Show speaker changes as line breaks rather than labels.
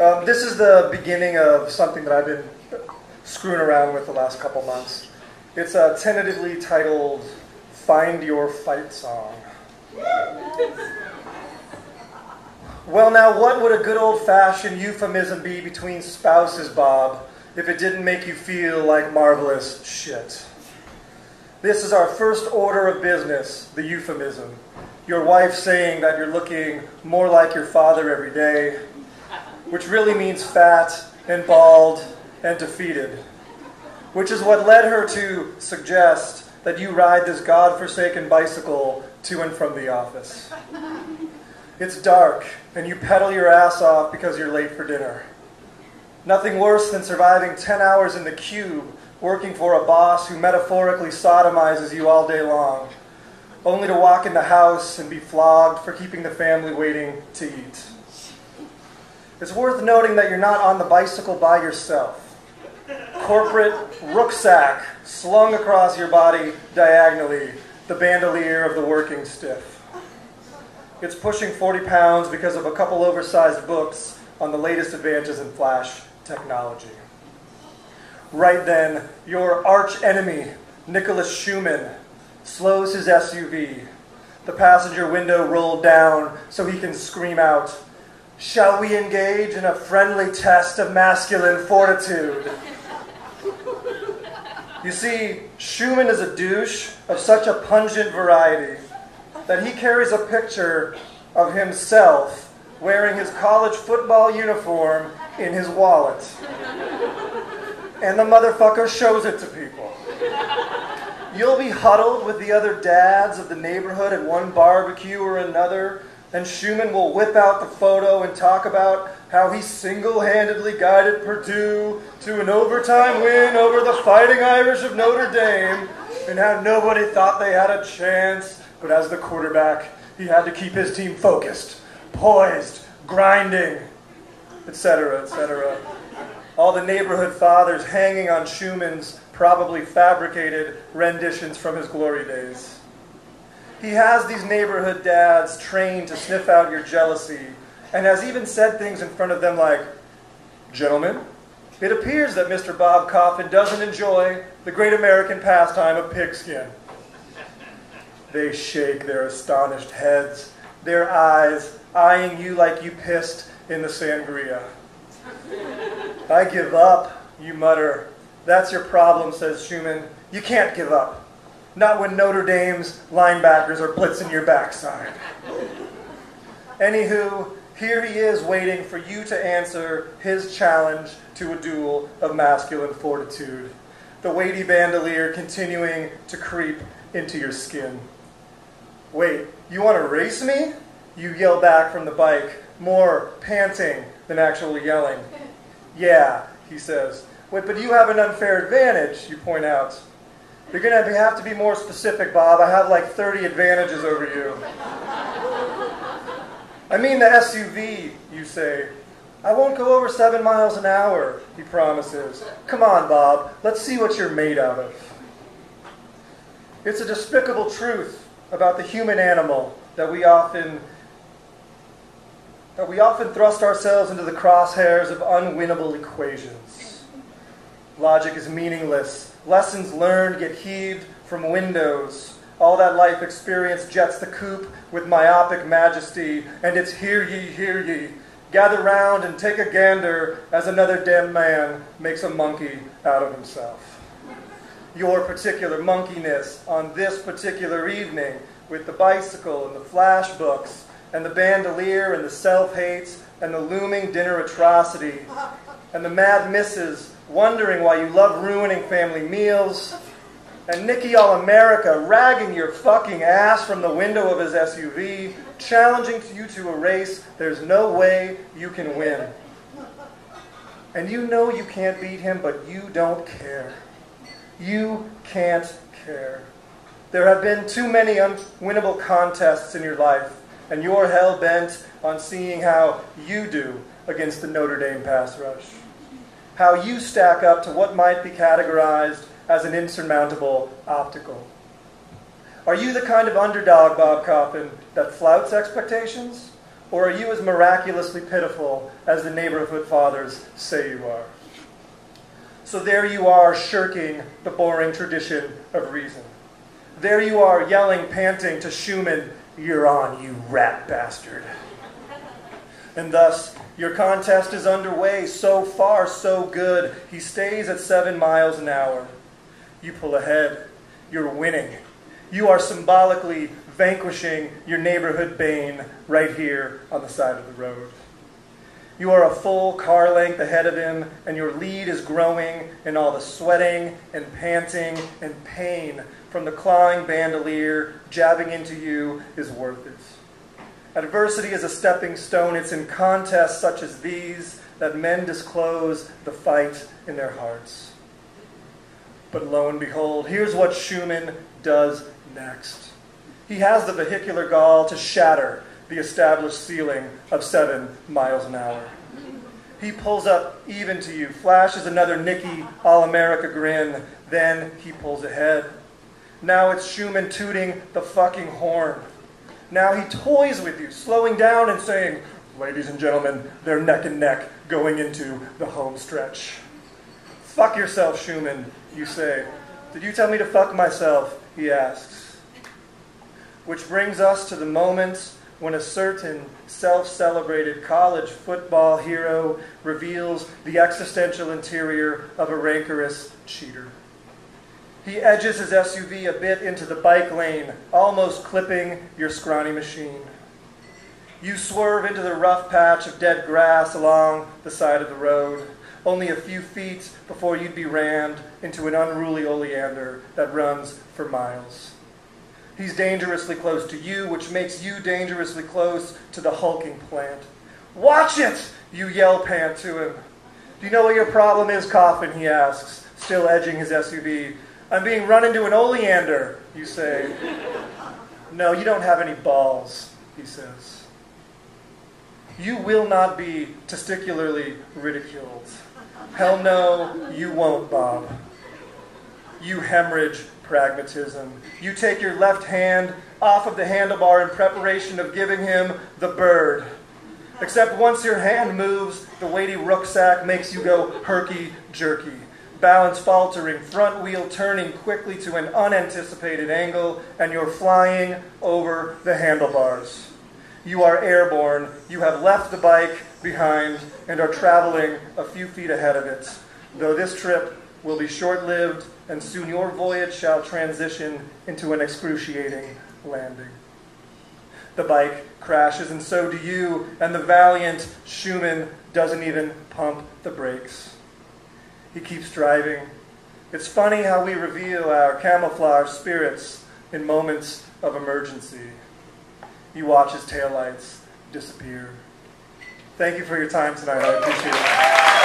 This is the beginning of something that I've been screwing around with the last couple months. It's tentatively titled Find Your Fight Song. Well, now, what would a good old-fashioned euphemism be between spouses, Bob, if it didn't make you feel like marvelous shit? This is our first order of business, the euphemism. Your wife saying that you're looking more like your father every day, which really means fat and bald and defeated, which is what led her to suggest that you ride this godforsaken bicycle to and from the office. It's dark, and you pedal your ass off because you're late for dinner. Nothing worse than surviving 10 hours in the cube, working for a boss who metaphorically sodomizes you all day long, only to walk in the house and be flogged for keeping the family waiting to eat. It's worth noting that you're not on the bicycle by yourself. Corporate rucksack slung across your body diagonally, the bandolier of the working stiff. It's pushing 40 pounds because of a couple oversized books on the latest advances in flash technology. Right then, your arch enemy, Nicholas Schumann, slows his SUV, the passenger window rolled down so he can scream out, "Shall we engage in a friendly test of masculine fortitude?" You see, Schumann is a douche of such a pungent variety that he carries a picture of himself wearing his college football uniform in his wallet. And the motherfucker shows it to people. You'll be huddled with the other dads of the neighborhood at one barbecue or another, and Schumann will whip out the photo and talk about how he single-handedly guided Purdue to an overtime win over the Fighting Irish of Notre Dame, and how nobody thought they had a chance. But as the quarterback, he had to keep his team focused, poised, grinding, etc., etc. All the neighborhood fathers hanging on Schumann's probably fabricated renditions from his glory days. He has these neighborhood dads trained to sniff out your jealousy, and has even said things in front of them like, "Gentlemen, it appears that Mr. Bob Coffin doesn't enjoy the great American pastime of pigskin." They shake their astonished heads, their eyes eyeing you like you pissed in the sangria. "I give up," you mutter. "That's your problem," says Schumann. "You can't give up. Not when Notre Dame's linebackers are blitzing your backside." Anywho, here he is waiting for you to answer his challenge to a duel of masculine fortitude. The weighty bandolier continuing to creep into your skin. "Wait, you want to race me?" you yell back from the bike, more panting than actually yelling. "Yeah," he says. "Wait, but you have an unfair advantage," you point out. "You're going to have to be more specific, Bob. I have like 30 advantages over you." "I mean the SUV," you say. "I won't go over 7 miles an hour," he promises. "Come on, Bob. Let's see what you're made out of." It's a despicable truth about the human animal that we often thrust ourselves into the crosshairs of unwinnable equations. Logic is meaningless. Lessons learned get heaved from windows. All that life experience jets the coop with myopic majesty, and it's hear ye, gather round and take a gander as another damned man makes a monkey out of himself. Your particular monkeyness on this particular evening, with the bicycle and the flash books and the bandolier and the self-hates and the looming dinner atrocity and the mad misses wondering why you love ruining family meals, and Nicky All-America ragging your fucking ass from the window of his SUV, challenging you to a race there's no way you can win. And you know you can't beat him, but you don't care. You can't care. There have been too many unwinnable contests in your life, and you're hell-bent on seeing how you do against the Notre Dame pass rush. How you stack up to what might be categorized as an insurmountable obstacle. Are you the kind of underdog, Bob Coffin, that flouts expectations? Or are you as miraculously pitiful as the neighborhood fathers say you are? So there you are, shirking the boring tradition of reason. There you are, yelling, panting to Schumann, "You're on, you rat bastard." And thus, your contest is underway. So far, so good. He stays at 7 miles an hour. You pull ahead. You're winning. You are symbolically vanquishing your neighborhood bane right here on the side of the road. You are a full car length ahead of him, and your lead is growing, and all the sweating and panting and pain from the clawing bandolier jabbing into you is worth it. Adversity is a stepping stone. It's in contests such as these that men disclose the fight in their hearts. But lo and behold, here's what Schumann does next. He has the vehicular gall to shatter the established ceiling of 7 miles an hour. He pulls up even to you, flashes another Nicky All-America grin, then he pulls ahead. Now it's Schumann tooting the fucking horn. Now he toys with you, slowing down and saying, "Ladies and gentlemen, they're neck and neck going into the home stretch." "Fuck yourself, Schumann," you say. "Did you tell me to fuck myself?" he asks. Which brings us to the moment when a certain self-celebrated college football hero reveals the existential interior of a rancorous cheater. He edges his SUV a bit into the bike lane, almost clipping your scrawny machine. You swerve into the rough patch of dead grass along the side of the road, only a few feet before you'd be rammed into an unruly oleander that runs for miles. He's dangerously close to you, which makes you dangerously close to the hulking plant. "Watch it!" you yell pant to him. "Do you know what your problem is, Coffin?" he asks, still edging his SUV. "I'm being run into an oleander," you say. "No, you don't have any balls," he says. You will not be testicularly ridiculed. Hell no, you won't, Bob. You hemorrhage pragmatism. You take your left hand off of the handlebar in preparation of giving him the bird. Except once your hand moves, the weighty rucksack makes you go herky-jerky. Balance faltering, front wheel turning quickly to an unanticipated angle, and you're flying over the handlebars. You are airborne. You have left the bike behind and are traveling a few feet ahead of it. Though this trip will be short-lived, and soon your voyage shall transition into an excruciating landing. The bike crashes, and so do you, and the valiant Schumann doesn't even pump the brakes. He keeps driving. It's funny how we reveal our camouflage spirits in moments of emergency. You watch his taillights disappear. Thank you for your time tonight. I appreciate it.